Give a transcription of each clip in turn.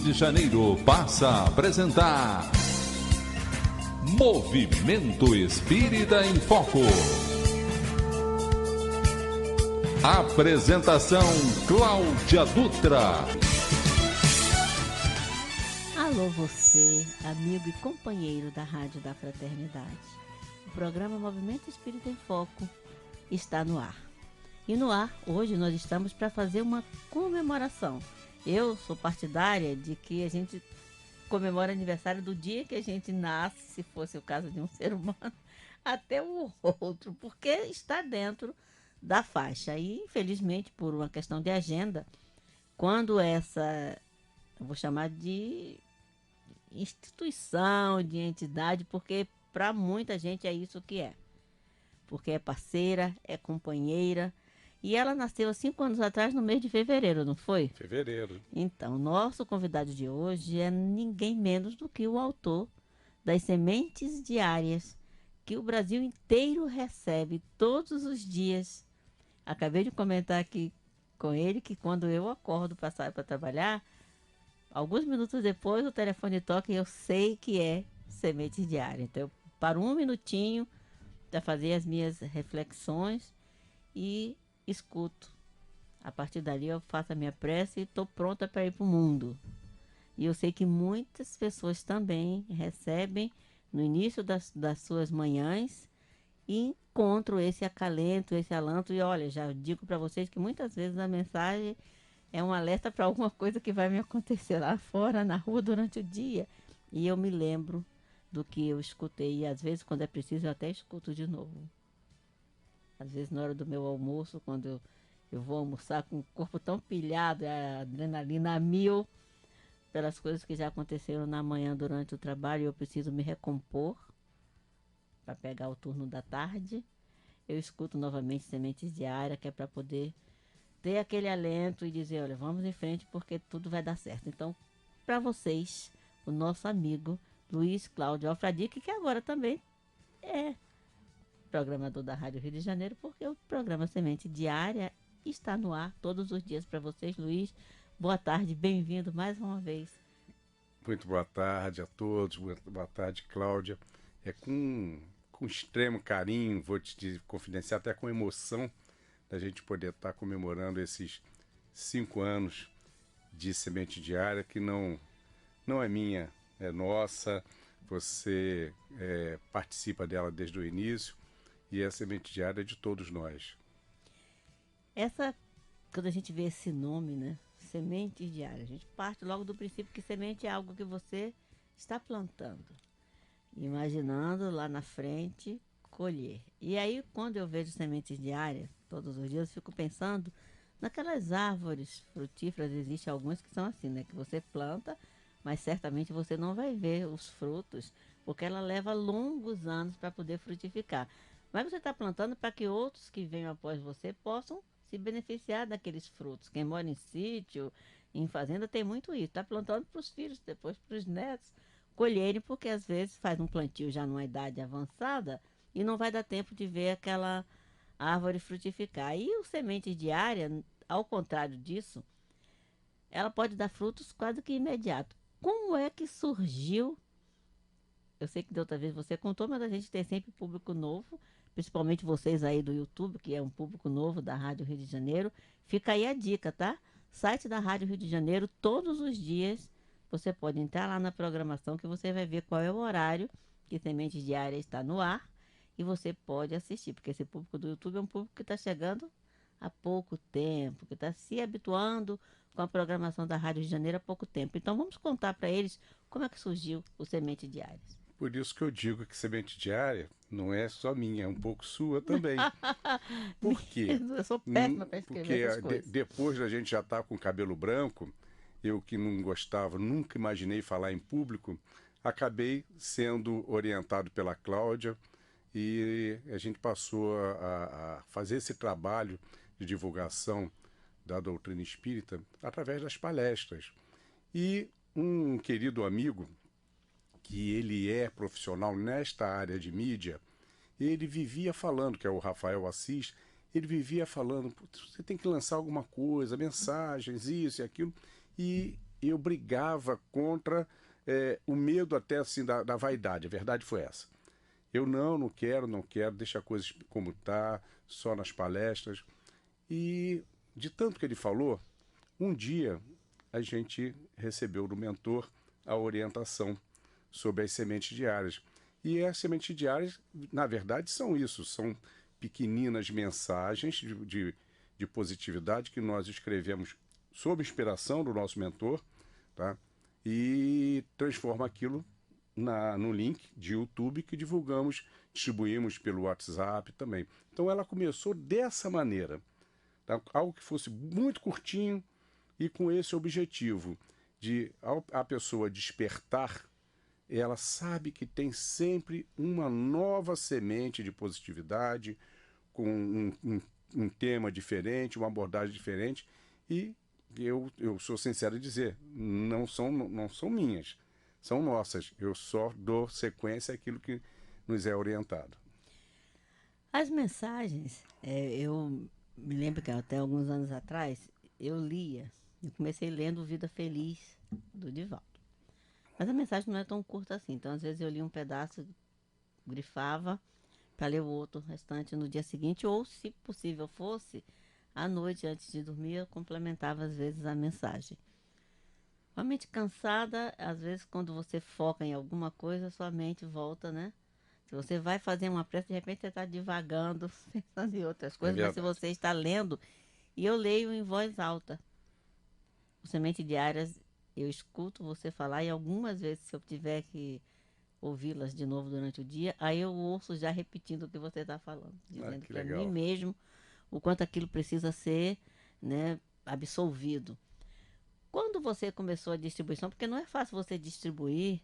de Janeiro passa a apresentar Movimento Espírita em Foco. Apresentação Cláudia Dutra. Alô você, amigo e companheiro da Rádio da Fraternidade. O programa Movimento Espírita em Foco está no ar. E no ar, hoje nós estamos para fazer uma comemoração. Eu sou partidária de que a gente comemora aniversário do dia que a gente nasce, se fosse o caso de um ser humano, até o outro, porque está dentro da faixa. E, infelizmente, por uma questão de agenda, quando essa, eu vou chamar de instituição, de entidade, porque para muita gente é isso que é. Porque é parceira, é companheira. E ela nasceu há 5 anos atrás, no mês de fevereiro, não foi? Fevereiro. Então, nosso convidado de hoje é ninguém menos do que o autor das sementes diárias que o Brasil inteiro recebe todos os dias. Acabei de comentar aqui com ele que quando eu acordo para sair para trabalhar, alguns minutos depois o telefone toca e eu sei que é sementes diárias. Então, eu paro um minutinho para fazer as minhas reflexões e escuto. A partir dali eu faço a minha prece e estou pronta para ir para o mundo. E eu sei que muitas pessoas também recebem no início das suas manhãs e encontram esse acalento, esse alanto. E olha, já digo para vocês que muitas vezes a mensagem é um alerta para alguma coisa que vai me acontecer lá fora, na rua, durante o dia. E eu me lembro do que eu escutei. E às vezes, quando é preciso, eu até escuto de novo. Às vezes, na hora do meu almoço, quando eu vou almoçar com o corpo tão pilhado, a adrenalina a mil, pelas coisas que já aconteceram na manhã durante o trabalho, eu preciso me recompor para pegar o turno da tarde. Eu escuto novamente sementes diárias, que é para poder ter aquele alento e dizer, olha, vamos em frente porque tudo vai dar certo. Então, para vocês, o nosso amigo Luiz Cláudio Alfradique, que agora também é programador da Rádio Rio de Janeiro, porque o programa Semente Diária está no ar todos os dias para vocês. Luiz, boa tarde, bem-vindo mais uma vez. Muito boa tarde a todos, boa tarde, Cláudia. É com extremo carinho, vou te confidenciar, até com emoção, da gente poder estar comemorando esses 5 anos de Semente Diária, que não é minha, é nossa. Você participa dela desde o início e a Semente Diária é de todos nós. Quando a gente vê esse nome, né? Sementes diárias, a gente parte logo do princípio que semente é algo que você está plantando, imaginando lá na frente colher. E aí, quando eu vejo sementes diárias, todos os dias, eu fico pensando naquelas árvores frutíferas. Existem algumas que são assim, né? Que você planta, mas certamente você não vai ver os frutos, porque ela leva longos anos para poder frutificar. Mas você está plantando para que outros que venham após você possam se beneficiar daqueles frutos. Quem mora em sítio, em fazenda, tem muito isso. Está plantando para os filhos, depois para os netos colherem, porque às vezes faz um plantio já numa idade avançada e não vai dar tempo de ver aquela árvore frutificar. E o semente diária, ao contrário disso, ela pode dar frutos quase que imediato. Como é que surgiu? Eu sei que da outra vez você contou, mas a gente tem sempre público novo, principalmente vocês aí do YouTube, que é um público novo da Rádio Rio de Janeiro. Fica aí a dica, tá? Site da Rádio Rio de Janeiro, todos os dias você pode entrar lá na programação que você vai ver qual é o horário que Sementes Diárias está no ar e você pode assistir, porque esse público do YouTube é um público que está chegando há pouco tempo, que está se habituando com a programação da Rádio Rio de Janeiro há pouco tempo. Então vamos contar para eles como é que surgiu o Sementes Diárias. Por isso que eu digo que Semente Diária não é só minha, é um pouco sua também. Por quê? Eu sou péssima para escrever Porque essas coisas. depois da gente já estar com o cabelo branco, eu que não gostava, nunca imaginei falar em público, acabei sendo orientado pela Cláudia e a gente passou a fazer esse trabalho de divulgação da doutrina espírita através das palestras. E um querido amigo, que ele é profissional nesta área de mídia, ele vivia falando, que é o Rafael Assis, ele vivia falando, você tem que lançar alguma coisa, mensagens, isso e aquilo. E eu brigava contra o medo até assim da vaidade. A verdade foi essa. Eu não quero, deixa a coisa como está, só nas palestras. E de tanto que ele falou, um dia a gente recebeu do mentor a orientação sobre as sementes diárias. E as sementes diárias, na verdade, são isso, são pequeninas mensagens de positividade que nós escrevemos sob inspiração do nosso mentor, tá? E transforma aquilo no link de YouTube que divulgamos, distribuímos pelo WhatsApp também. Então ela começou dessa maneira, tá? Algo que fosse muito curtinho e com esse objetivo de a pessoa despertar, ela sabe que tem sempre uma nova semente de positividade, com um tema diferente, uma abordagem diferente, e eu sou sincero em dizer, não são minhas, são nossas. Eu só dou sequência àquilo que nos é orientado. As mensagens, eu me lembro que até alguns anos atrás, eu comecei lendo Vida Feliz, do Divaldo. Mas a mensagem não é tão curta assim, então às vezes eu li um pedaço, grifava, para ler o outro restante no dia seguinte, ou se possível fosse, à noite antes de dormir, eu complementava às vezes a mensagem. A mente cansada, às vezes quando você foca em alguma coisa, sua mente volta, né? Se você vai fazer uma prece, de repente você está divagando, pensando em outras É coisas, mas se verdade. você está lendo, e eu leio em voz alta. O Semente Diárias, eu escuto você falar e algumas vezes, se eu tiver que ouvi-las de novo durante o dia, aí eu ouço já repetindo o que você está falando, dizendo Que para mim legal. mesmo o quanto aquilo precisa ser, né, absolvido. Quando você começou a distribuição, porque não é fácil você distribuir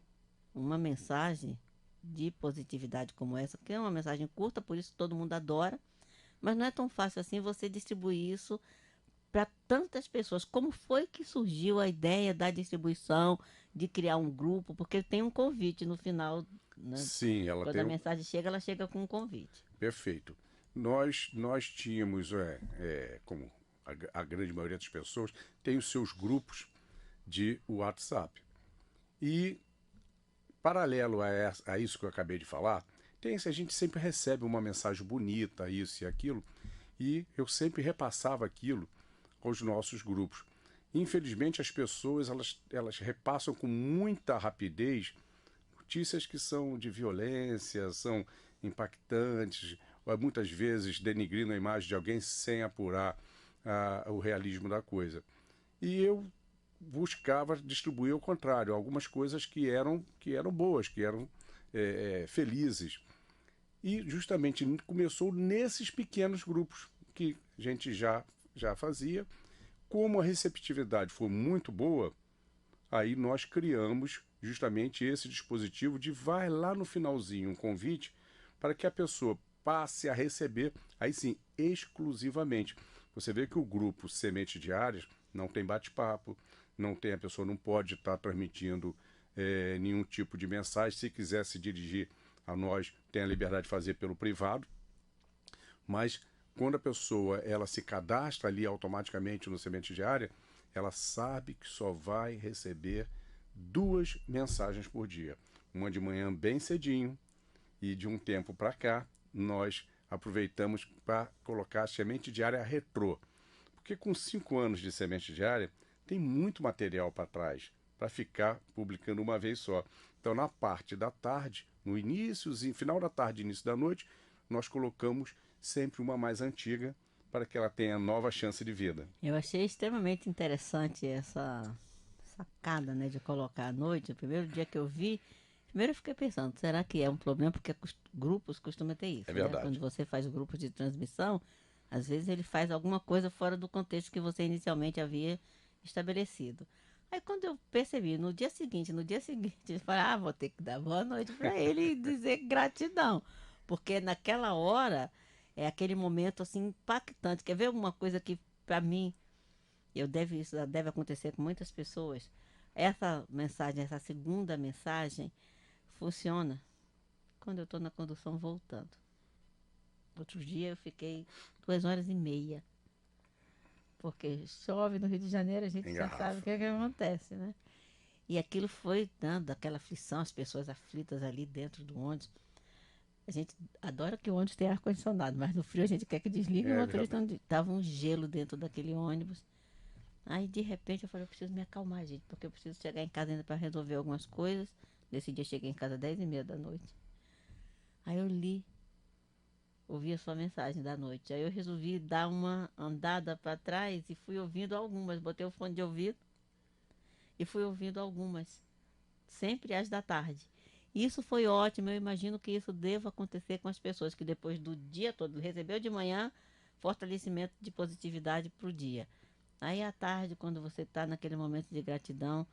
uma mensagem de positividade como essa, porque é uma mensagem curta, por isso todo mundo adora, mas não é tão fácil assim você distribuir isso para tantas pessoas. Como foi que surgiu a ideia da distribuição, de criar um grupo? Porque tem um convite no final, né? Sim, ela Quando tem a mensagem chega, ela chega com um convite. perfeito. Nós tínhamos, como a grande maioria das pessoas, tem os seus grupos de WhatsApp. E, paralelo a isso que eu acabei de falar, a gente sempre recebe uma mensagem bonita, isso e aquilo, e eu sempre repassava aquilo aos nossos grupos. Infelizmente, as pessoas elas repassam com muita rapidez notícias que são de violência, são impactantes, muitas vezes denigrindo a imagem de alguém sem apurar o realismo da coisa. E eu buscava distribuir ao contrário, algumas coisas que eram boas, que eram felizes. E justamente começou nesses pequenos grupos que a gente já fazia. Como a receptividade foi muito boa, aí nós criamos justamente esse dispositivo de vai lá no finalzinho um convite para que a pessoa passe a receber, aí sim, exclusivamente. Você vê que o grupo Sementes Diárias não tem bate-papo, a pessoa não pode estar transmitindo nenhum tipo de mensagem. Se quiser se dirigir a nós, tem a liberdade de fazer pelo privado, mas quando a pessoa ela se cadastra ali automaticamente no Semente Diária, ela sabe que só vai receber 2 mensagens por dia. Uma de manhã bem cedinho, e de um tempo para cá nós aproveitamos para colocar a Semente Diária retrô. Porque com 5 anos de Semente Diária tem muito material para trás para ficar publicando uma vez só. Então na parte da tarde, no iníciozinho, final da tarde, início da noite, nós colocamos sempre uma mais antiga para que ela tenha nova chance de vida. Eu achei extremamente interessante essa sacada, né, de colocar à noite. O primeiro dia que eu vi, primeiro eu fiquei pensando, será que é um problema? Porque grupos costumam ter É isso, né? Quando verdade. você faz grupos de transmissão, às vezes ele faz alguma coisa fora do contexto que você inicialmente havia estabelecido. Aí quando eu percebi, no dia seguinte, eu falei, vou ter que dar boa noite para ele e dizer gratidão. Porque naquela hora é aquele momento assim impactante. Quer ver alguma coisa que para mim isso deve acontecer com muitas pessoas? Essa mensagem, essa segunda mensagem, funciona quando eu estou na condução voltando. Outro dia eu fiquei 2 horas e meia porque chove no Rio de Janeiro, a gente já Engarrafa. sabe o que é que acontece, né? E aquilo foi dando aquela aflição, as pessoas aflitas ali dentro do ônibus. A gente adora que o ônibus tenha ar-condicionado, mas no frio a gente quer que desligue o É motorista. verdade. Tava um gelo dentro daquele ônibus. Aí, de repente, eu falei, eu preciso me acalmar, gente, porque eu preciso chegar em casa ainda para resolver algumas coisas. Nesse dia, eu cheguei em casa às 10h30 da noite. Aí eu li, ouvi a sua mensagem da noite. Aí eu resolvi dar uma andada para trás e fui ouvindo algumas. Botei o fone de ouvido e fui ouvindo algumas, sempre às da tarde. Isso foi ótimo, eu imagino que isso deva acontecer com as pessoas que depois do dia todo recebeu de manhã fortalecimento de positividade para o dia. Aí à tarde, quando você está naquele momento de gratidão,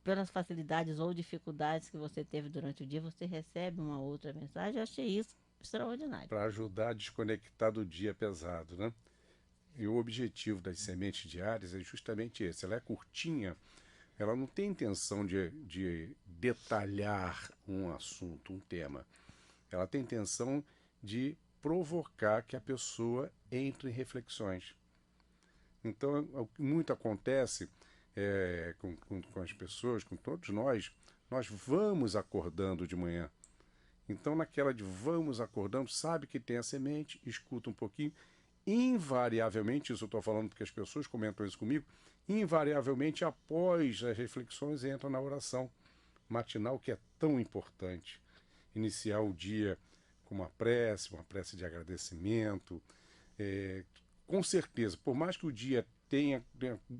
pelas facilidades ou dificuldades que você teve durante o dia, você recebe uma outra mensagem. Eu achei isso extraordinário. Para ajudar a desconectar do dia pesado, né? E o objetivo das sementes diárias é justamente esse. Ela é curtinha, ela não tem intenção de detalhar um assunto, um tema. Ela tem intenção de provocar que a pessoa entre em reflexões. Então, o que muito acontece com as pessoas, com todos nós vamos acordando de manhã. Então, naquela de vamos acordando, sabe que tem a semente, escuta um pouquinho. Invariavelmente, isso eu estou falando porque as pessoas comentam isso comigo, invariavelmente, após as reflexões, entra na oração matinal, que é tão importante. Iniciar o dia com uma prece de agradecimento. Com certeza, por mais que o dia tenha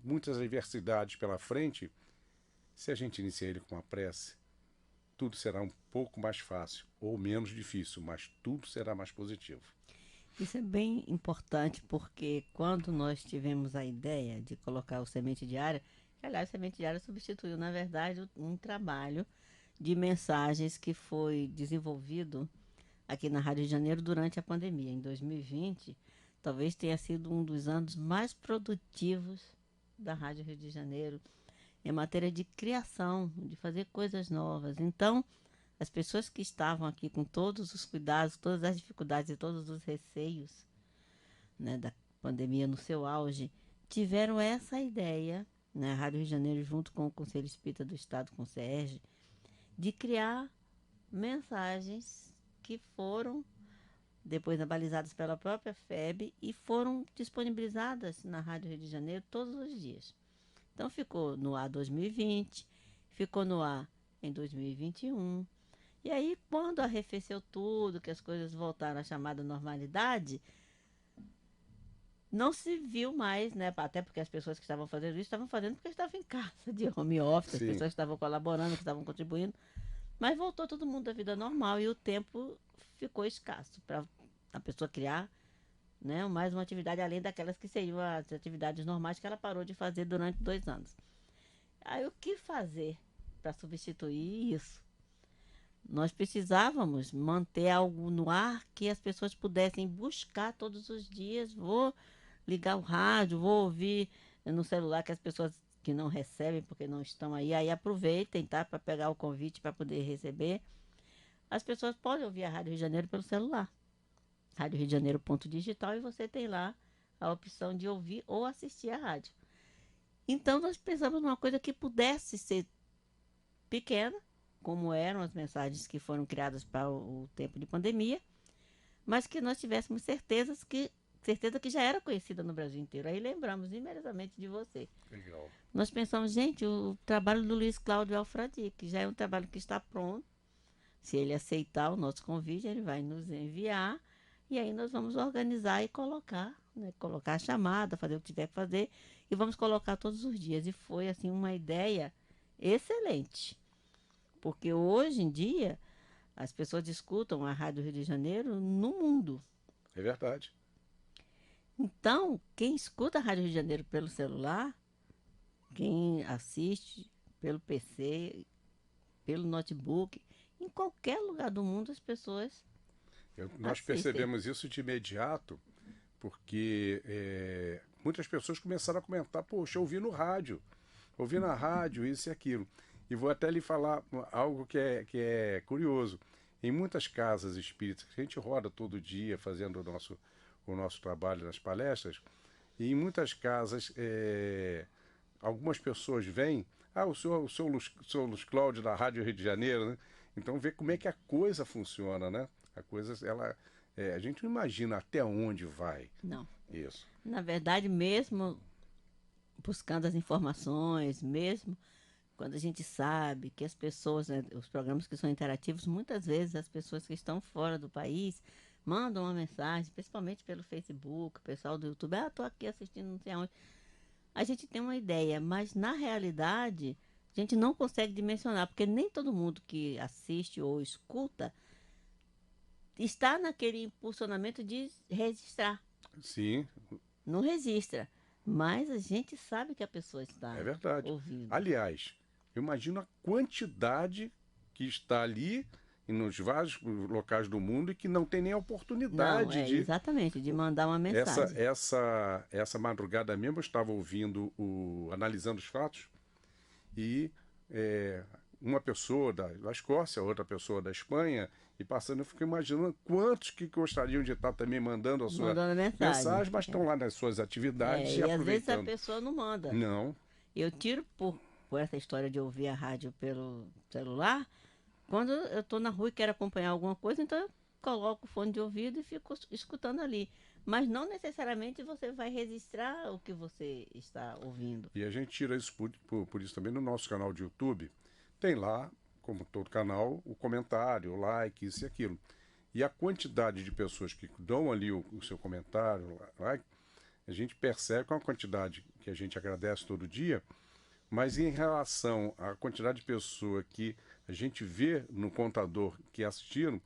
muitas adversidades pela frente, se a gente iniciar ele com uma prece, tudo será um pouco mais fácil ou menos difícil, mas tudo será mais positivo. Isso é bem importante porque quando nós tivemos a ideia de colocar o Semente Diária, que aliás, a Semente Diária substituiu, na verdade, um trabalho de mensagens que foi desenvolvido aqui na Rádio de Janeiro durante a pandemia. Em 2020, talvez tenha sido um dos anos mais produtivos da Rádio Rio de Janeiro em matéria de criação, de fazer coisas novas. Então, as pessoas que estavam aqui com todos os cuidados, todas as dificuldades e todos os receios, né, da pandemia no seu auge, tiveram essa ideia, né, a Rádio Rio de Janeiro, junto com o Conselho Espírita do Estado, com o CERJ, de criar mensagens que foram depois analisadas pela própria FEB e foram disponibilizadas na Rádio Rio de Janeiro todos os dias. Então ficou no ar 2020, ficou no ar em 2021. E aí, quando arrefeceu tudo, que as coisas voltaram à chamada normalidade, não se viu mais, né? Até porque as pessoas que estavam fazendo isso estavam fazendo porque estavam em casa, de home office, as Sim. pessoas que estavam colaborando, que estavam contribuindo. Mas voltou todo mundo à vida normal e o tempo ficou escasso para a pessoa criar, né, mais uma atividade além daquelas que seriam as atividades normais que ela parou de fazer durante 2 anos. Aí o que fazer para substituir isso? Nós precisávamos manter algo no ar que as pessoas pudessem buscar todos os dias. Vou ligar o rádio, vou ouvir no celular, que as pessoas que não recebem porque não estão aí aproveitem, tá, para pegar o convite para poder receber. As pessoas podem ouvir a Rádio Rio de Janeiro pelo celular. Rádio Rio de Janeiro .digital, e você tem lá a opção de ouvir ou assistir a rádio. Então nós pensamos numa coisa que pudesse ser pequena, como eram as mensagens que foram criadas para o tempo de pandemia, mas que nós tivéssemos certeza que já era conhecida no Brasil inteiro. Aí lembramos imediatamente de você. Legal. Nós pensamos, gente, o trabalho do Luiz Cláudio Alfradi, que já é um trabalho que está pronto. Se ele aceitar o nosso convite, ele vai nos enviar e aí nós vamos organizar e colocar, né, colocar a chamada, fazer o que tiver que fazer e vamos colocar todos os dias. E foi assim uma ideia excelente, porque hoje em dia as pessoas escutam a Rádio Rio de Janeiro no mundo. É verdade. Então, quem escuta a Rádio Rio de Janeiro pelo celular, quem assiste pelo PC, pelo notebook, em qualquer lugar do mundo as pessoas Nós assistem. percebemos isso de imediato, porque muitas pessoas começaram a comentar, poxa, eu ouvi na rádio isso e aquilo. E vou até lhe falar algo que é curioso. Em muitas casas espíritas, que a gente roda todo dia fazendo o nosso trabalho nas palestras, E em muitas casas, algumas pessoas vêm, o senhor Luiz Cláudio da Rádio Rio de Janeiro, né? Então vê como é que a coisa funciona, né? A coisa, a gente não imagina até onde vai Não. isso. Na verdade, mesmo buscando as informações, mesmo quando a gente sabe que as pessoas, né, os programas que são interativos, muitas vezes as pessoas que estão fora do país mandam uma mensagem, principalmente pelo Facebook, o pessoal do YouTube, estou aqui assistindo não sei aonde. A gente tem uma ideia, mas na realidade a gente não consegue dimensionar, porque nem todo mundo que assiste ou escuta está naquele impulsionamento de registrar. Sim, Não registra, mas a gente sabe que a pessoa está é verdade. ouvindo. Aliás, eu imagino a quantidade que está ali e nos vários locais do mundo e que não tem nem a Não, oportunidade de. exatamente, de mandar uma Essa, mensagem. essa madrugada mesmo eu estava ouvindo analisando os fatos e uma pessoa da Escócia, outra pessoa da Espanha, e passando, eu fico imaginando quantos que gostariam de estar também mandando a sua Mandando mensagem. mas estão lá nas suas atividades e E às vezes a aproveitando. pessoa não manda. Não, Eu tiro por essa história de ouvir a rádio pelo celular. Quando eu estou na rua e quero acompanhar alguma coisa, então eu coloco o fone de ouvido e fico escutando ali. Mas não necessariamente você vai registrar o que você está ouvindo. e a gente tira isso por isso também no nosso canal de YouTube. Tem lá, como todo canal, o comentário, o like, isso e aquilo. E a quantidade de pessoas que dão ali o seu comentário, like, a gente percebe com a quantidade que a gente agradece todo dia, mas em relação à quantidade de pessoas que a gente vê no contador que assistiram,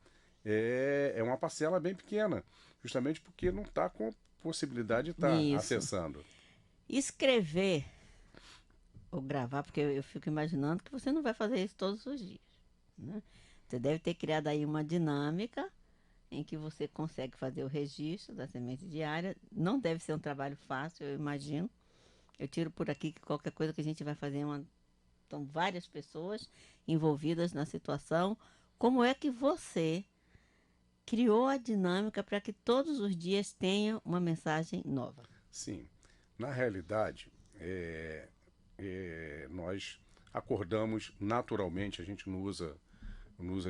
é uma parcela bem pequena, justamente porque não está com possibilidade de estar Isso. acessando. Escrever ou gravar, porque eu fico imaginando que você não vai fazer isso todos os dias, né? Você deve ter criado aí uma dinâmica em que você consegue fazer o registro da semente diária. Não deve ser um trabalho fácil, eu imagino. Eu tiro por aqui que qualquer coisa que a gente vai fazer são várias pessoas envolvidas na situação. Como é que você criou a dinâmica para que todos os dias tenha uma mensagem nova? Sim, na realidade, nós acordamos naturalmente, a gente não usa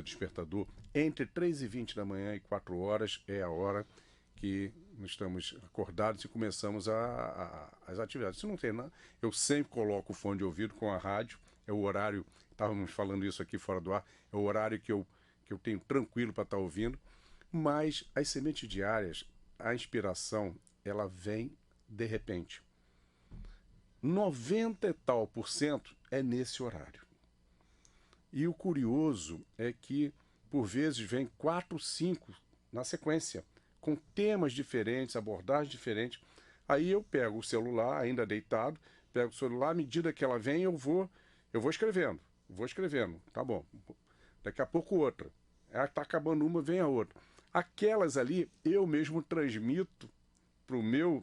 despertador. Entre 3h20 da manhã e 4 horas é a hora que nós estamos acordados e começamos as atividades. Se não tem nada, eu sempre coloco o fone de ouvido com a rádio, é o horário, estávamos falando isso aqui fora do ar, é o horário que eu tenho tranquilo para estar ouvindo, mas as sementes diárias, a inspiração, ela vem de repente. 90 e tal % é nesse horário. E o curioso é que, por vezes, vem 4, 5 na sequência, com temas diferentes, abordagens diferentes. Aí eu pego o celular, ainda deitado, pego o celular, à medida que ela vem, eu vou escrevendo, tá bom. Daqui a pouco outra. Está acabando uma, vem a outra. Aquelas ali, eu mesmo transmito para o meu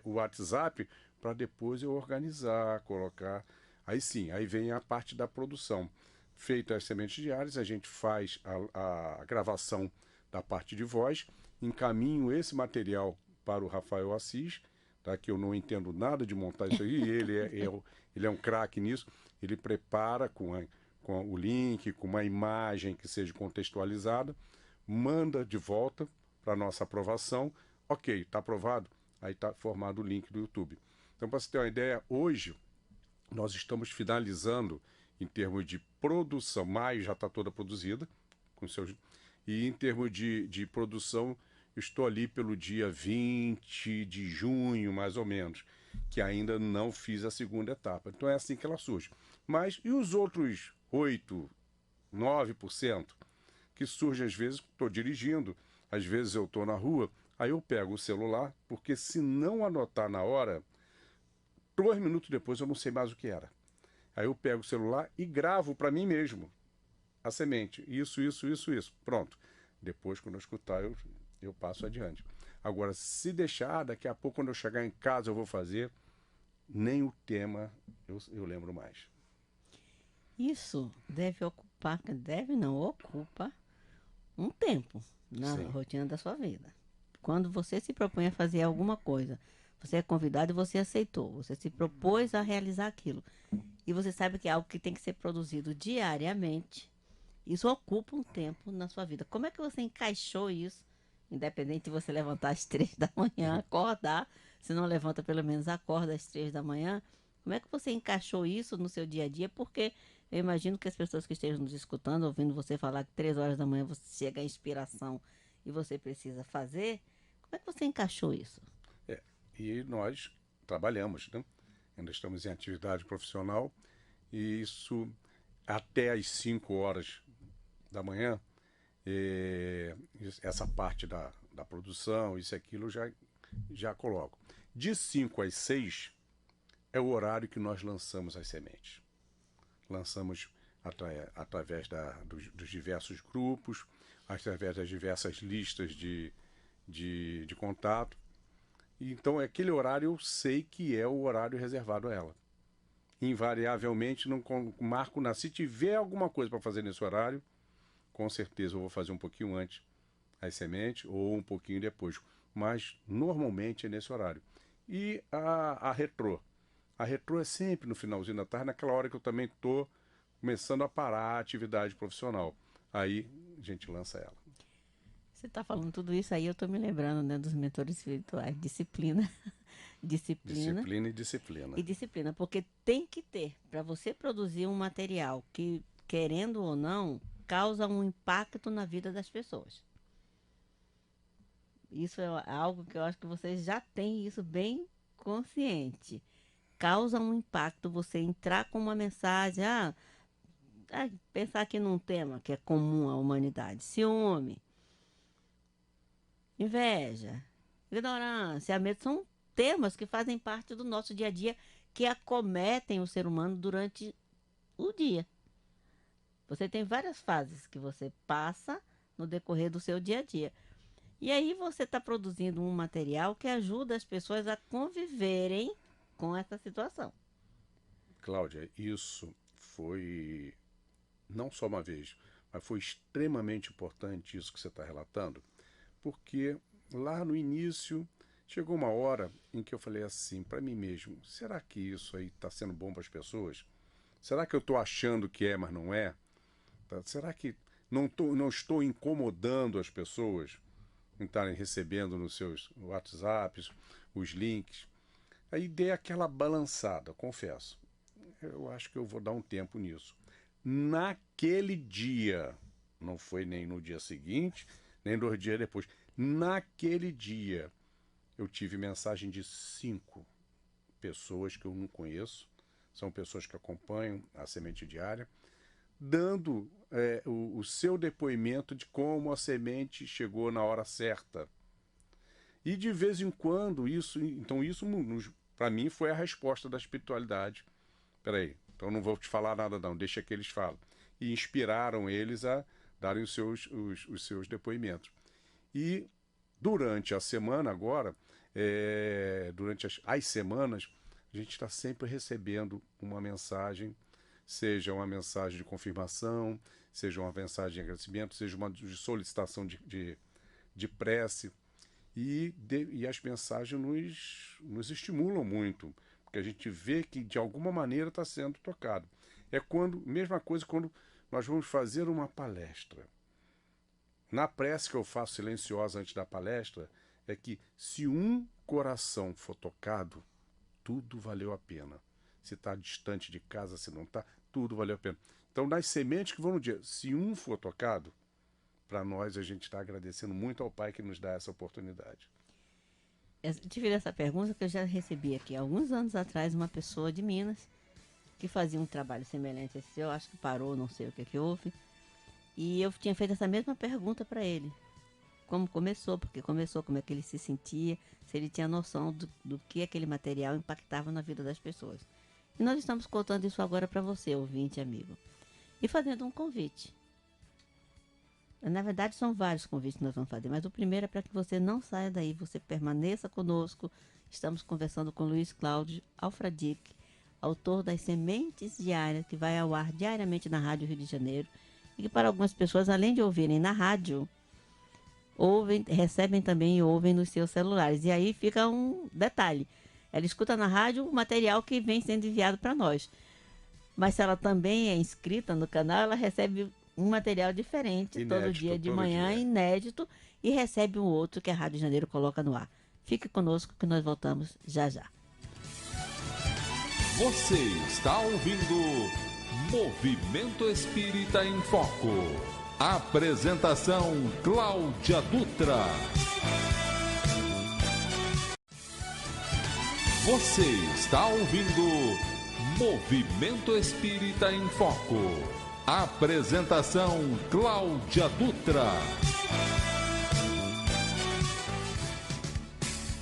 WhatsApp, para depois eu organizar, colocar. Aí sim, aí vem a parte da produção. Feito as sementes diárias, a gente faz a gravação da parte de voz, encaminho esse material para o Rafael Assis, tá? Que eu não entendo nada de montar isso aí, ele é um craque nisso, ele prepara com o link, com uma imagem que seja contextualizada, manda de volta para nossa aprovação, ok, está aprovado, aí está formado o link do YouTube. Então, para você ter uma ideia, hoje nós estamos finalizando em termos de produção, maio já está toda produzida, e em termos de produção, estou ali pelo dia 20 de junho, mais ou menos, que ainda não fiz a segunda etapa. Então é assim que ela surge. Mas e os outros 8, 9%, que surgem às vezes, estou dirigindo, às vezes eu estou na rua, aí eu pego o celular, porque se não anotar na hora, 2 minutos depois eu não sei mais o que era. Aí eu pego o celular e gravo para mim mesmo a semente. Isso. Pronto. Depois, quando eu escutar, eu passo adiante. Agora, se deixar, daqui a pouco, quando eu chegar em casa, eu vou fazer, nem o tema eu lembro mais. Isso ocupa um tempo na Sim. rotina da sua vida. Quando você se propõe a fazer alguma coisa Você é convidado e você aceitou. Você se propôs a realizar aquilo. E você sabe que é algo que tem que ser produzido diariamente. Isso ocupa um tempo na sua vida. Como é que você encaixou isso? Independente de você levantar às 3 da manhã, acordar. Se não levanta, pelo menos acorda às 3 da manhã. Como é que você encaixou isso no seu dia a dia? Porque eu imagino que as pessoas que estejam nos escutando, ouvindo você falar que 3 horas da manhã você chega à inspiração e você precisa fazer. Como é que você encaixou isso? É, e nós trabalhamos, né? Ainda estamos em atividade profissional e isso até às 5 horas da manhã, essa parte da produção, isso e aquilo, eu já coloco. De 5 às 6 é o horário que nós lançamos as sementes. Lançamos através dos diversos grupos, através das diversas listas de contato. Então, aquele horário eu sei que é o horário reservado a ela. Invariavelmente, não marco nada. Se tiver alguma coisa para fazer nesse horário, com certeza eu vou fazer um pouquinho antes as sementes ou um pouquinho depois. Mas, normalmente, é nesse horário. E a retrô. A retrô é sempre no finalzinho da tarde, naquela hora que eu também estou começando a parar a atividade profissional. Aí a gente lança ela. Você está falando tudo isso aí, eu estou me lembrando, né, dos mentores espirituais. Disciplina, disciplina Disciplina e disciplina. e disciplina. Porque tem que ter, para você produzir um material que, querendo ou não, causa um impacto na vida das pessoas. Isso é algo que eu acho que vocês já têm isso bem consciente. Causa um impacto você entrar com uma mensagem, pensar aqui num tema que é comum à humanidade: ciúme, inveja, ignorância, medo, são temas que fazem parte do nosso dia a dia, que acometem o ser humano durante o dia. Você tem várias fases que você passa no decorrer do seu dia a dia. E aí você está produzindo um material que ajuda as pessoas a conviverem com essa situação. Cláudia, isso foi não só uma vez, mas foi extremamente importante isso que você está relatando, porque lá no início chegou uma hora em que eu falei assim para mim mesmo: será que isso aí está sendo bom para as pessoas? Será que eu estou achando que é, mas não é? Será que não estou incomodando as pessoas em estarem recebendo nos seus WhatsApps os links? Aí dei aquela balançada, confesso. Eu acho que eu vou dar um tempo nisso. Naquele dia, não foi nem no dia seguinte, nem 2 dias depois. Naquele dia, eu tive mensagem de 5 pessoas que eu não conheço, são pessoas que acompanham a Semente Diária, dando o seu depoimento de como a semente chegou na hora certa. E de vez em quando, isso para mim foi a resposta da espiritualidade. Peraí, então não vou te falar nada não, deixa que eles falem. E inspiraram eles a darem os seus depoimentos. E durante a semana agora, durante as semanas, a gente está sempre recebendo uma mensagem, seja uma mensagem de confirmação, seja uma mensagem de agradecimento, seja uma de solicitação de prece. E as mensagens nos estimulam muito, porque a gente vê que de alguma maneira está sendo tocado. Mesma coisa quando nós vamos fazer uma palestra. Na prece que eu faço silenciosa antes da palestra, é que se um coração for tocado, tudo valeu a pena. Se está distante de casa, se não está, tudo valeu a pena. Então, nas sementes que vão no dia, se um for tocado, para nós a gente está agradecendo muito ao Pai que nos dá essa oportunidade. Eu te fiz essa pergunta que eu já recebi aqui há alguns anos atrás, uma pessoa de Minas que fazia um trabalho semelhante a esse, eu acho que parou, não sei o que houve, e eu tinha feito essa mesma pergunta para ele. Como começou, porque começou, como é que ele se sentia, se ele tinha noção do que aquele material impactava na vida das pessoas. E nós estamos contando isso agora para você, ouvinte amigo, e fazendo um convite. Na verdade, são vários convites que nós vamos fazer, mas o primeiro é para que você não saia daí, você permaneça conosco. Estamos conversando com Luiz Cláudio Alfradique, autor das Sementes Diárias, que vai ao ar diariamente na Rádio Rio de Janeiro, e que para algumas pessoas, além de ouvirem na rádio, ouvem, recebem também e ouvem nos seus celulares. E aí fica um detalhe. Ela escuta na rádio o material que vem sendo enviado para nós. Mas se ela também é inscrita no canal, ela recebe um material diferente todo Inédito, dia de todo manhã, dia. inédito, e recebe um outro que a Rádio Janeiro coloca no ar. Fique conosco que nós voltamos já já. Você está ouvindo Movimento Espírita em Foco. Apresentação Cláudia Dutra. Você está ouvindo Movimento Espírita em Foco. Apresentação Cláudia Dutra.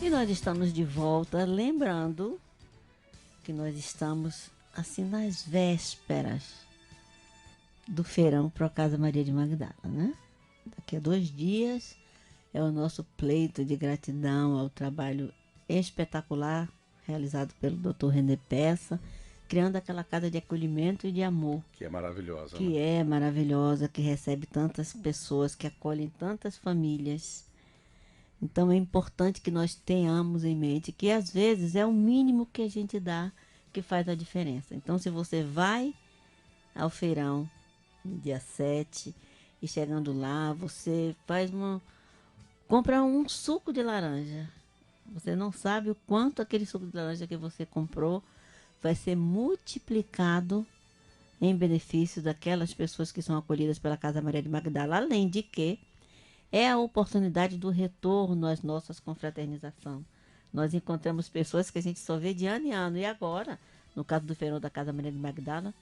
E nós estamos de volta, lembrando que nós estamos assim nas vésperas do feirão Pro Casa Maria de Magdala, né? Daqui a 2 dias é o nosso pleito de gratidão ao trabalho espetacular realizado pelo Dr. René Peça, criando aquela casa de acolhimento e de amor, Que é maravilhosa, que né? é maravilhosa, que recebe tantas pessoas, que acolhem tantas famílias. Então é importante que nós tenhamos em mente que às vezes é o mínimo que a gente dá que faz a diferença. Então se você vai ao feirão no dia 7 e chegando lá, você compra um suco de laranja. Você não sabe o quanto aquele suco de laranja que você comprou vai ser multiplicado em benefício daquelas pessoas que são acolhidas pela Casa Maria de Magdala, além de que é a oportunidade do retorno às nossas confraternizações. Nós encontramos pessoas que a gente só vê de ano em ano. E agora, no caso do feirão da Casa Maria de Magdala,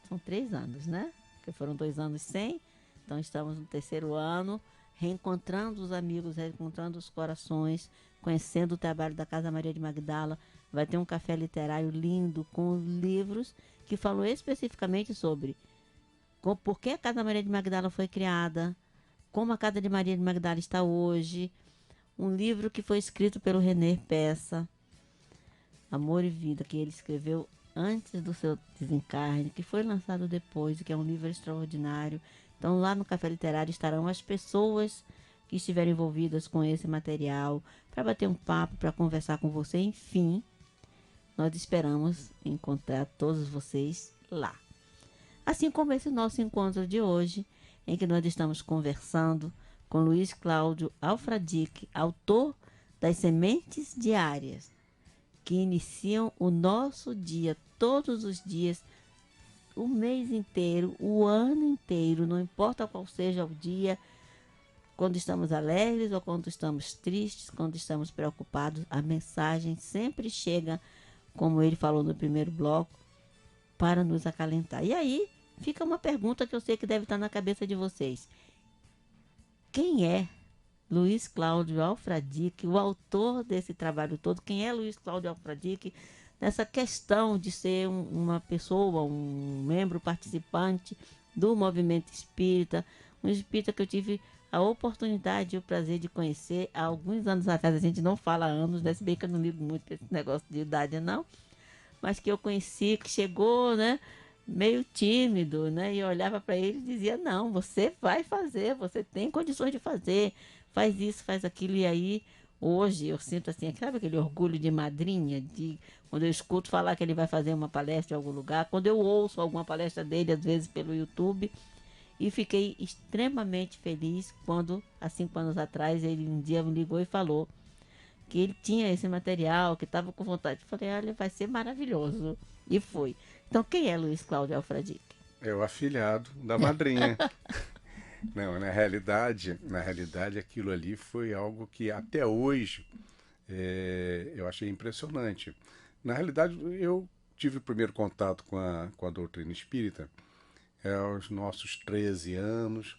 são 3 anos, né? Porque foram 2 anos sem. Então estamos no 3º ano, reencontrando os amigos, reencontrando os corações, conhecendo o trabalho da Casa Maria de Magdala. Vai ter um café literário lindo com livros que falou especificamente sobre por que a Casa Maria de Magdala foi criada, como a Casa de Maria de Magdala está hoje. Um livro que foi escrito pelo René Peça, Amor e Vida, que ele escreveu antes do seu desencarne, que foi lançado depois, que é um livro extraordinário. Então lá no Café Literário estarão as pessoas que estiverem envolvidas com esse material, para bater um papo, para conversar com você. Enfim, nós esperamos encontrar todos vocês lá. Assim como esse nosso encontro de hoje, em que nós estamos conversando com Luiz Cláudio Alfradique, autor das Sementes Diárias, que iniciam o nosso dia, todos os dias, o mês inteiro, o ano inteiro, não importa qual seja o dia, quando estamos alegres ou quando estamos tristes, quando estamos preocupados, a mensagem sempre chega, como ele falou no primeiro bloco, para nos acalentar. E aí fica uma pergunta que eu sei que deve estar na cabeça de vocês. Quem é Luiz Cláudio Alfradique, o autor desse trabalho todo? Quem é Luiz Cláudio Alfradique nessa questão de ser uma pessoa, um membro participante do movimento espírita, um espírita que eu tive a oportunidade e o prazer de conhecer há alguns anos atrás. A gente não fala anos, né? Se bem que eu não ligo muito para esse negócio de idade, não. Mas que eu conheci, que chegou, né? Meio tímido, né? E eu olhava para ele e dizia: não, você vai fazer, você tem condições de fazer, faz isso, faz aquilo. E aí, hoje, eu sinto assim, sabe aquele orgulho de madrinha, de quando eu escuto falar que ele vai fazer uma palestra em algum lugar, quando eu ouço alguma palestra dele, às vezes pelo YouTube, e fiquei extremamente feliz quando, há 5 anos atrás, ele um dia me ligou e falou que ele tinha esse material, que estava com vontade. Eu falei: olha, vai ser maravilhoso. E foi. Então, quem é Luiz Cláudio Alfradique? É o afilhado da madrinha. Não, na realidade, aquilo ali foi algo que até hoje eu achei impressionante. Na realidade, eu tive o primeiro contato com a doutrina espírita aos nossos 13 anos,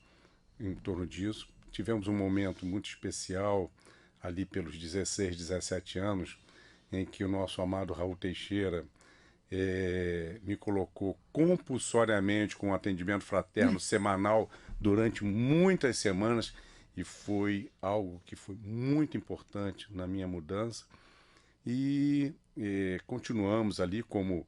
em torno disso. Tivemos um momento muito especial ali pelos 16, 17 anos, em que o nosso amado Raul Teixeira me colocou compulsoriamente com um atendimento fraterno semanal durante muitas semanas, e foi algo que foi muito importante na minha mudança. E continuamos ali como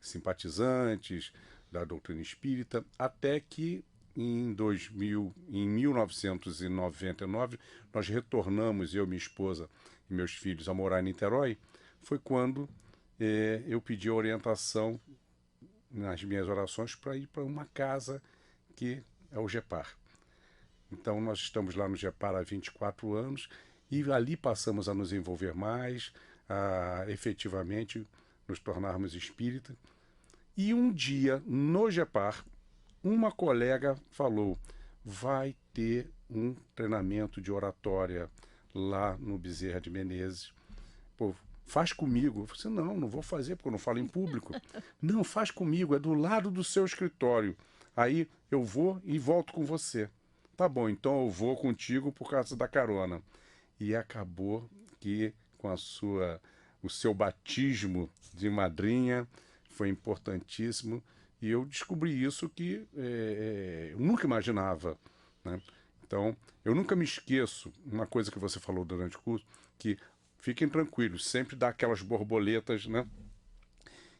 simpatizantes da doutrina espírita, até que em 1999, nós retornamos, eu, minha esposa e meus filhos, a morar em Niterói. Foi quando eu pedi orientação nas minhas orações para ir para uma casa que é o GEPAR. Então, nós estamos lá no GEPAR há 24 anos e ali passamos a nos envolver mais, a efetivamente nos tornarmos espíritas. E um dia, no GEPAR, uma colega falou: vai ter um treinamento de oratória lá no Bezerra de Menezes. Pô, faz comigo. Eu falei assim, não vou fazer porque eu não falo em público. Não, faz comigo, é do lado do seu escritório. Aí eu vou e volto com você. Tá bom, então eu vou contigo por causa da carona. E acabou que com o seu batismo de madrinha foi importantíssimo. E eu descobri isso que eu nunca imaginava, né? Então, eu nunca me esqueço, uma coisa que você falou durante o curso, que fiquem tranquilos, sempre dá aquelas borboletas, né?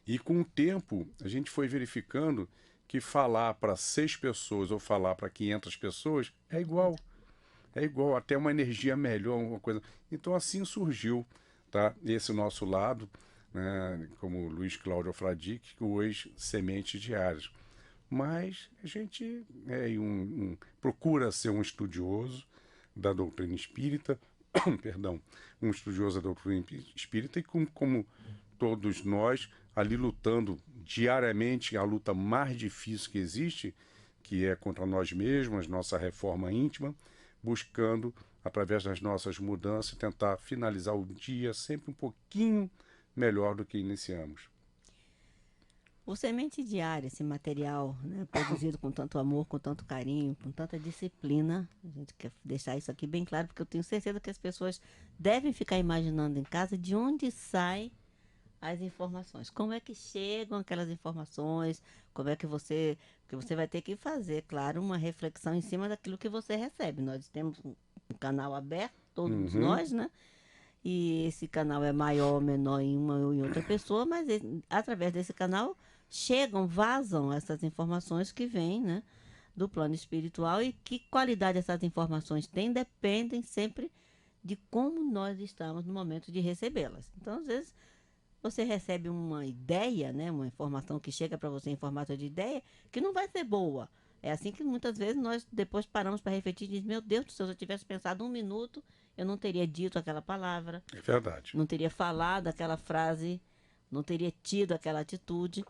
E com o tempo, a gente foi verificando que falar para 6 pessoas ou falar para 500 pessoas é igual. É igual, até uma energia melhor, uma coisa. Então, assim surgiu, tá? Esse nosso lado, né? Como Luiz Cláudio Fradique, hoje Sementes Diárias. Mas a gente procura ser um estudioso da doutrina espírita, perdão, um estudioso da doutrina espírita e como todos nós, ali lutando diariamente a luta mais difícil que existe, que é contra nós mesmos, nossa reforma íntima, buscando, através das nossas mudanças, tentar finalizar o dia sempre um pouquinho melhor do que iniciamos. O Semente Diária, esse material, né, produzido com tanto amor, com tanto carinho, com tanta disciplina, a gente quer deixar isso aqui bem claro, porque eu tenho certeza que as pessoas devem ficar imaginando em casa de onde saem as informações, como é que chegam aquelas informações, como é que você vai ter que fazer, claro, uma reflexão em cima daquilo que você recebe. Nós temos um canal aberto, todos nós, né? E esse canal é maior ou menor em uma ou em outra pessoa, mas através desse canal vazam essas informações que vêm, né, do plano espiritual, e que qualidade essas informações têm dependem sempre de como nós estamos no momento de recebê-las. Então, às vezes, você recebe uma ideia, né, uma informação que chega para você em formato de ideia, que não vai ser boa. É assim que muitas vezes nós depois paramos para refletir e dizemos, meu Deus do céu, se eu tivesse pensado 1 minuto, eu não teria dito aquela palavra. É verdade. Não teria falado aquela frase, não teria tido aquela atitude.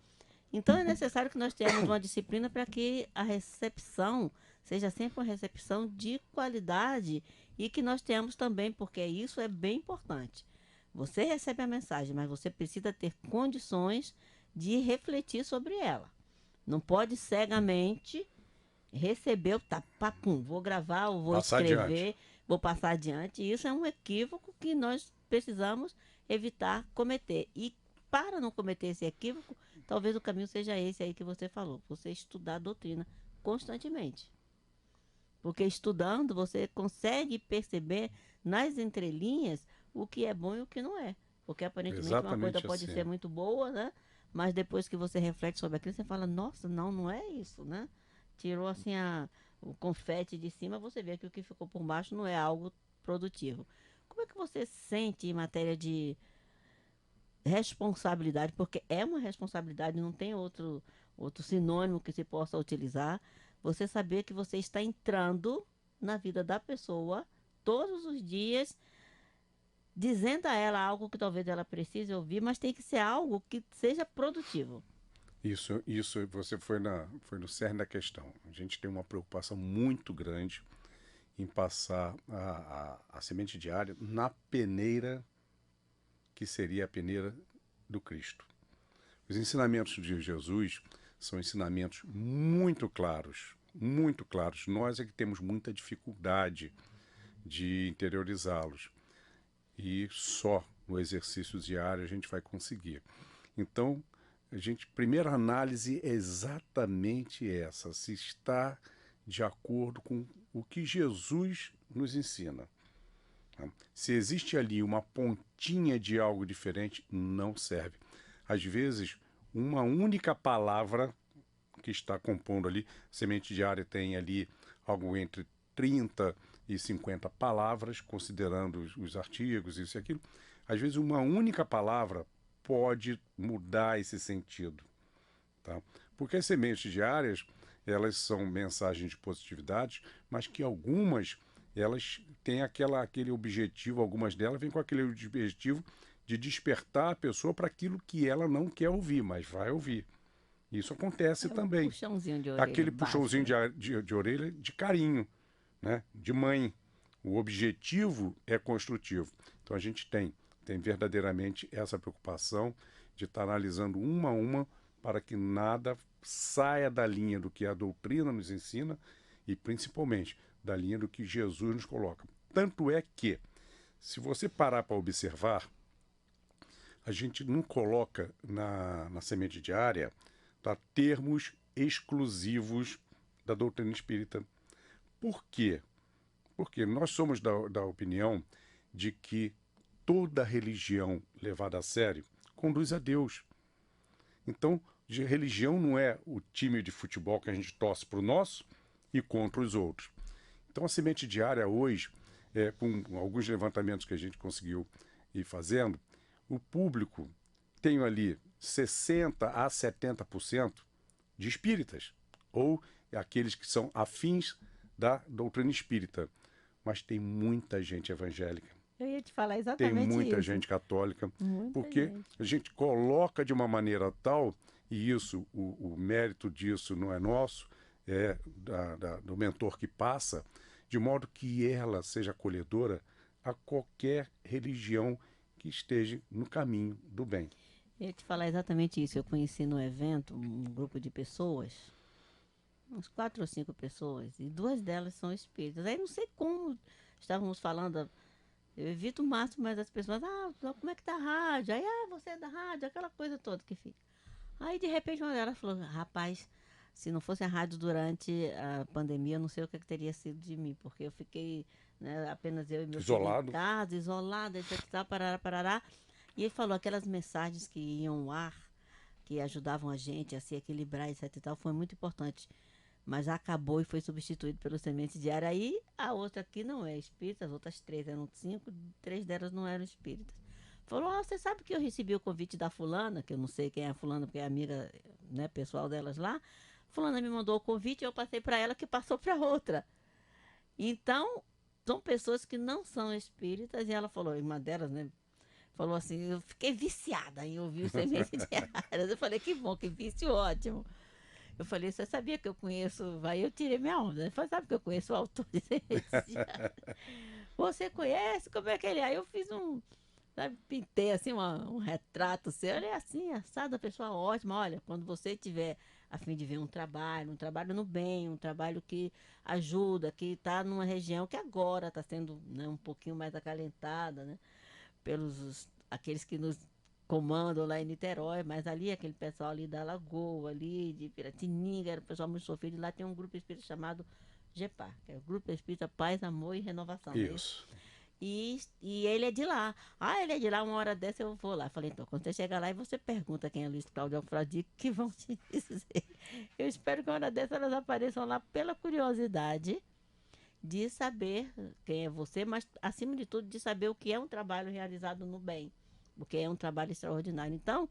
Então é necessário que nós tenhamos uma disciplina para que a recepção seja sempre uma recepção de qualidade e que nós tenhamos também, porque isso é bem importante. Você recebe a mensagem, mas você precisa ter condições de refletir sobre ela. Não pode cegamente receber, tá, papum, vou gravar, ou vou escrever, vou passar adiante. Isso é um equívoco que nós precisamos evitar cometer. E para não cometer esse equívoco, talvez o caminho seja esse aí que você falou, você estudar a doutrina constantemente. Porque estudando, você consegue perceber nas entrelinhas o que é bom e o que não é. Porque aparentemente Exatamente uma coisa pode assim. ser muito boa, né? Mas depois que você reflete sobre aquilo, você fala, nossa, não é isso, né? Tirou assim o confete de cima, você vê que o que ficou por baixo não é algo produtivo. Como é que você sente em matéria de responsabilidade? Porque é uma responsabilidade, não tem outro sinônimo que se possa utilizar. Você saber que você está entrando na vida da pessoa todos os dias, dizendo a ela algo que talvez ela precise ouvir, mas tem que ser algo que seja produtivo. Isso você foi no cerne da questão. A gente tem uma preocupação muito grande em passar a semente diária na peneira que seria a peneira do Cristo. Os ensinamentos de Jesus são ensinamentos muito claros, muito claros. Nós é que temos muita dificuldade de interiorizá-los. E só no exercício diário a gente vai conseguir. Então, primeira análise é exatamente essa, se está de acordo com o que Jesus nos ensina. Se existe ali uma pontinha de algo diferente, não serve. Às vezes, uma única palavra que está compondo ali. Semente Diária tem ali algo entre 30 e 50 palavras, considerando os artigos, isso e aquilo. Às vezes uma única palavra pode mudar esse sentido, tá? Porque as sementes diárias, elas são mensagens de positividade, mas que algumas, elas têm aquele objetivo, algumas delas vêm com aquele objetivo de despertar a pessoa para aquilo que ela não quer ouvir, mas vai ouvir. Isso acontece também. Puxãozinho de orelha. Aquele básico, puxãozinho né? de orelha de carinho, né? De mãe. O objetivo é construtivo. Então a gente tem verdadeiramente essa preocupação de estar analisando uma a uma para que nada saia da linha do que a doutrina nos ensina e principalmente da linha do que Jesus nos coloca. Tanto é que, se você parar para observar, a gente não coloca na semente diária, tá, termos exclusivos da doutrina espírita. Por quê? Porque nós somos da opinião de que toda religião levada a sério conduz a Deus. Então, religião não é o time de futebol que a gente torce para o nosso e contra os outros. Então, a semente diária hoje, com alguns levantamentos que a gente conseguiu ir fazendo, o público tem ali 60% a 70% de espíritas, ou aqueles que são afins da doutrina espírita. Mas tem muita gente evangélica. Eu ia te falar Tem exatamente muita isso. gente católica, Muita porque gente. a gente coloca de uma maneira tal, e isso, o mérito disso não é nosso, é do mentor que passa, de modo que ela seja acolhedora a qualquer religião que esteja no caminho do bem. Eu ia te falar exatamente isso. Eu conheci no evento um grupo de pessoas, uns 4 ou 5 pessoas, e 2 delas são espíritas. Aí não sei como estávamos falando, eu evito o máximo, mas as pessoas, como é que tá a rádio? Aí, você é da rádio, aquela coisa toda que fica. Aí, de repente, uma delas falou, rapaz, se não fosse a rádio durante a pandemia, eu não sei o que teria sido de mim, porque eu fiquei, né, apenas eu e meu filho Isolado. em casa, isolada, etc, parará, parará. E ele falou aquelas mensagens que iam ao ar, que ajudavam a gente a se equilibrar, etc e tal, foi muito importante. Mas acabou e foi substituído pelo Semente Diária. Aí a outra aqui não é espírita, as outras 3 eram 5, 3 delas não eram espíritas. Falou, você sabe que eu recebi o convite da fulana, que eu não sei quem é a fulana, porque é amiga, né, pessoal delas lá. Fulana me mandou o convite e eu passei para ela, que passou para outra. Então, são pessoas que não são espíritas, e ela falou, uma delas, né, falou assim, eu fiquei viciada em ouvir o Semente Diária. Eu falei, que bom, que vício ótimo. Eu falei, você sabia que eu conheço... Aí eu tirei minha onda. Ele falou, sabe que eu conheço o autor de Semente Diária? Você conhece? Como é que ele é? Aí eu fiz sabe, pintei assim um retrato seu. Ele é assim, assado, a pessoa ótima. Olha, quando você tiver a fim de ver um trabalho no bem, um trabalho que ajuda, que está numa região que agora está sendo, né, um pouquinho mais acalentada, né, pelos aqueles que nos comandam lá em Niterói, mas ali aquele pessoal ali da Lagoa, ali de Piratininga, era o pessoal muito sofrido, e lá tem um grupo espírita chamado GEPAR, que é o Grupo Espírita Paz, Amor e Renovação. Isso. E ele é de lá. Ele é de lá, uma hora dessa eu vou lá. Falei, então, quando você chegar lá e você pergunta quem é Luiz Cláudio Alfradique, que vão te dizer. Eu espero que uma hora dessa elas apareçam lá pela curiosidade de saber quem é você, mas, acima de tudo, de saber o que é um trabalho realizado no bem, porque é um trabalho extraordinário. Então,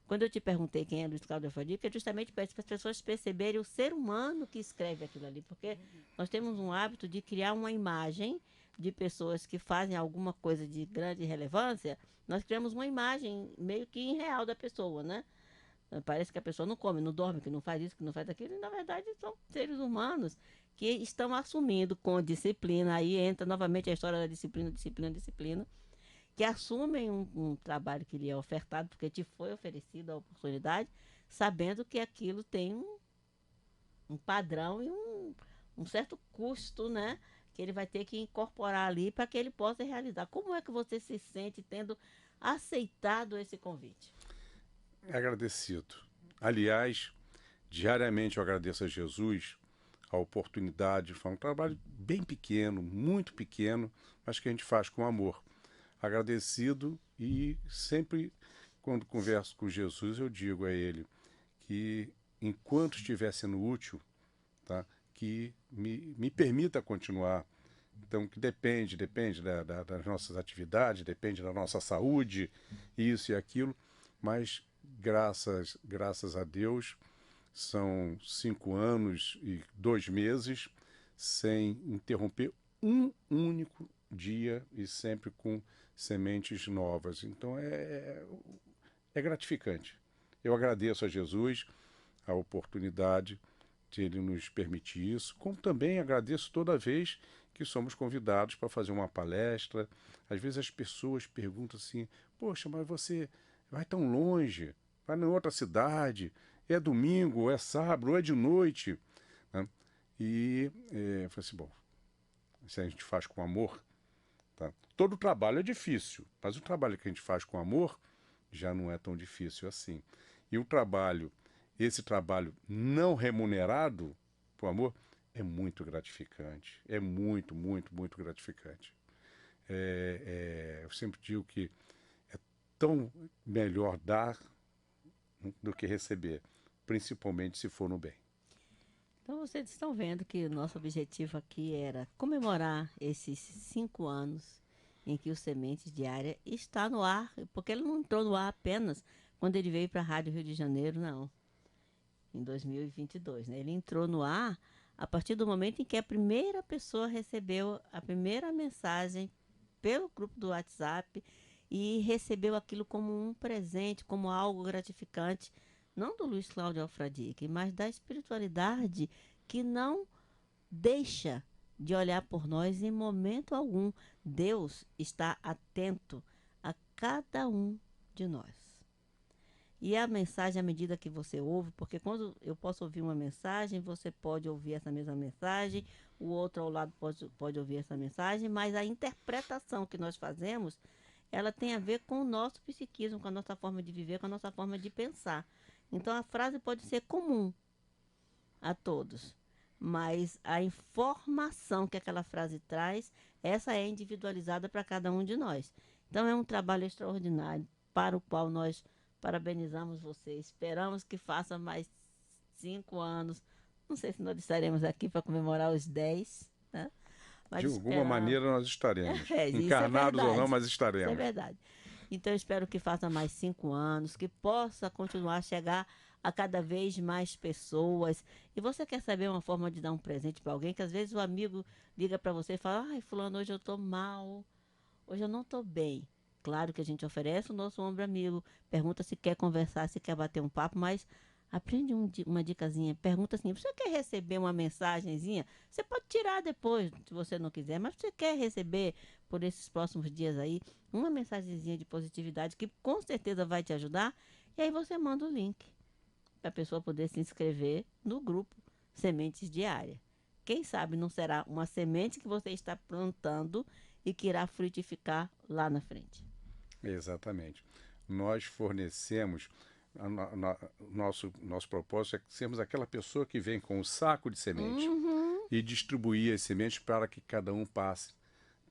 quando eu te perguntei quem é Luiz Cláudio Alfradique, é justamente para as pessoas perceberem o ser humano que escreve aquilo ali, porque nós temos um hábito de criar uma imagem de pessoas que fazem alguma coisa de grande relevância, nós criamos uma imagem meio que irreal da pessoa, né? Parece que a pessoa não come, não dorme, que não faz isso, que não faz aquilo, e na verdade são seres humanos que estão assumindo com disciplina, aí entra novamente a história da disciplina, que assumem um trabalho que lhe é ofertado, porque te foi oferecida a oportunidade, sabendo que aquilo tem um padrão e um certo custo, né? Que ele vai ter que incorporar ali para que ele possa realizar. Como é que você se sente tendo aceitado esse convite? Agradecido. Aliás, diariamente eu agradeço a Jesus a oportunidade. Foi um trabalho bem pequeno, muito pequeno, mas que a gente faz com amor. Agradecido, e sempre quando converso com Jesus eu digo a ele que enquanto estiver sendo útil, tá? Que me permita continuar. Então, que depende das nossas atividades, depende da nossa saúde, isso e aquilo, mas graças a Deus, são 5 anos e 2 meses sem interromper um único dia e sempre com sementes novas. Então, é gratificante. Eu agradeço a Jesus a oportunidade de Ele nos permitir isso, como também agradeço toda vez que somos convidados para fazer uma palestra. Às vezes as pessoas perguntam assim, poxa, mas você vai tão longe, vai em outra cidade, é domingo, ou é sábado, ou é de noite, né? E eu falei assim, bom, se a gente faz com amor, tá? Todo trabalho é difícil, mas o trabalho que a gente faz com amor já não é tão difícil assim. E esse trabalho não remunerado, por amor, é muito gratificante. É muito, muito, muito gratificante. Eu sempre digo que é tão melhor dar do que receber, principalmente se for no bem. Então vocês estão vendo que o nosso objetivo aqui era comemorar esses 5 anos em que o Sementes Diária está no ar, porque ele não entrou no ar apenas quando ele veio para a Rádio Rio de Janeiro, não, em 2022, né? Ele entrou no ar a partir do momento em que a primeira pessoa recebeu a primeira mensagem pelo grupo do WhatsApp e recebeu aquilo como um presente, como algo gratificante, não do Luiz Cláudio Alfradique, mas da espiritualidade que não deixa de olhar por nós em momento algum. Deus está atento a cada um de nós. E a mensagem, à medida que você ouve, porque quando eu posso ouvir uma mensagem, você pode ouvir essa mesma mensagem, o outro ao lado pode ouvir essa mensagem, mas a interpretação que nós fazemos, ela tem a ver com o nosso psiquismo, com a nossa forma de viver, com a nossa forma de pensar. Então a frase pode ser comum a todos, mas a informação que aquela frase traz, essa é individualizada para cada um de nós. Então é um trabalho extraordinário, para o qual nós parabenizamos você. Esperamos que faça mais 5 anos. Não sei se nós estaremos aqui para comemorar os 10, né? Mas De alguma maneira nós estaremos. isso Encarnados ou não, mas estaremos. Isso é verdade. Então eu espero que faça mais 5 anos, que possa continuar a chegar a cada vez mais pessoas. E você quer saber uma forma de dar um presente para alguém, que às vezes o amigo liga para você e fala, ai, fulano, hoje eu estou mal, hoje eu não estou bem. Claro que a gente oferece o nosso ombro amigo, pergunta se quer conversar, se quer bater um papo, mas aprende uma dicasinha. Pergunta assim, você quer receber uma mensagenzinha? Você pode tirar depois, se você não quiser, mas você quer receber por esses próximos dias aí uma mensagenzinha de positividade que com certeza vai te ajudar. E aí você manda o link para a pessoa poder se inscrever no grupo Sementes Diária. Quem sabe não será uma semente que você está plantando e que irá frutificar lá na frente. Exatamente. Nós fornecemos, nosso propósito é sermos aquela pessoa que vem com um saco de semente e distribuir as sementes para que cada um passe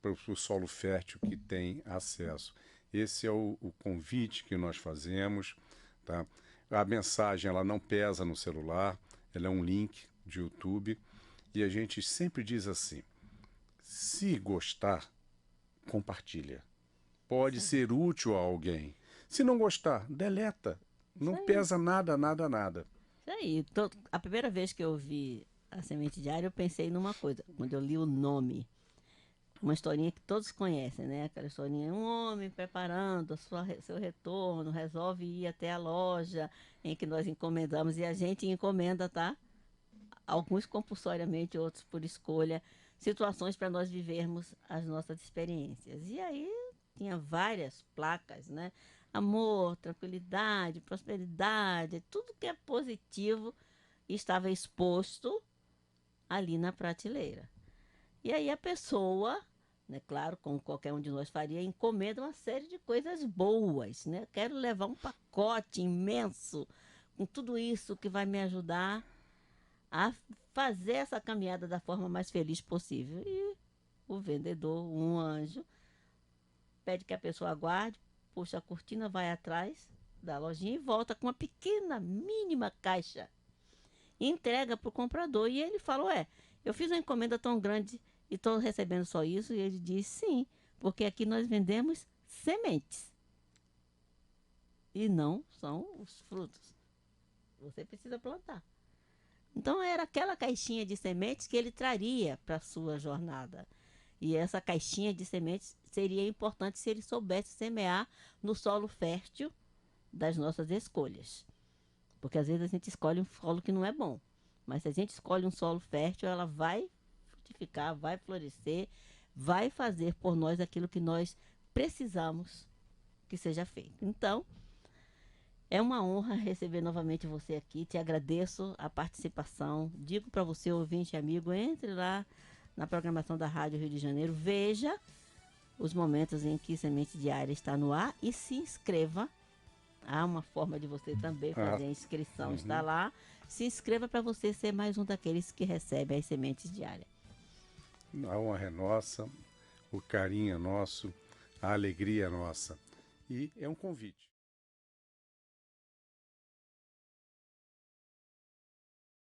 para o solo fértil que tem acesso. Esse é o convite que nós fazemos, tá? A mensagem ela não pesa no celular, ela é um link de YouTube e a gente sempre diz assim, se gostar, compartilha. Pode ser útil a alguém. Se não gostar, deleta. Não pesa nada, nada, nada. Isso aí. A primeira vez que eu vi a Semente Diária, eu pensei numa coisa. Quando eu li o nome, uma historinha que todos conhecem, né? Aquela historinha, um homem preparando seu retorno, resolve ir até a loja em que nós encomendamos. E a gente encomenda, tá? Alguns compulsoriamente, outros por escolha, situações para nós vivermos as nossas experiências. E aí tinha várias placas, né? Amor, tranquilidade, prosperidade, tudo que é positivo estava exposto ali na prateleira. E aí a pessoa, né, claro, como qualquer um de nós faria, encomenda uma série de coisas boas, né? Quero levar um pacote imenso com tudo isso que vai me ajudar a fazer essa caminhada da forma mais feliz possível. E o vendedor, um anjo, pede que a pessoa aguarde, puxa a cortina, vai atrás da lojinha e volta com uma pequena, mínima caixa e entrega para o comprador. E ele fala, ué, eu fiz uma encomenda tão grande e estou recebendo só isso? E ele diz, sim, porque aqui nós vendemos sementes. E não são os frutos. Você precisa plantar. Então era aquela caixinha de sementes que ele traria para a sua jornada. E essa caixinha de sementes seria importante se ele soubesse semear no solo fértil das nossas escolhas. Porque às vezes a gente escolhe um solo que não é bom. Mas se a gente escolhe um solo fértil, ela vai frutificar, vai florescer, vai fazer por nós aquilo que nós precisamos que seja feito. Então, é uma honra receber novamente você aqui. Te agradeço a participação. Digo para você, ouvinte amigo, entre lá na programação da Rádio Rio de Janeiro, veja os momentos em que Semente Diária está no ar e se inscreva. Há uma forma de você também fazer a inscrição, está lá. Se inscreva para você ser mais um daqueles que recebe as sementes diárias. A honra é nossa, o carinho é nosso, a alegria é nossa. E é um convite.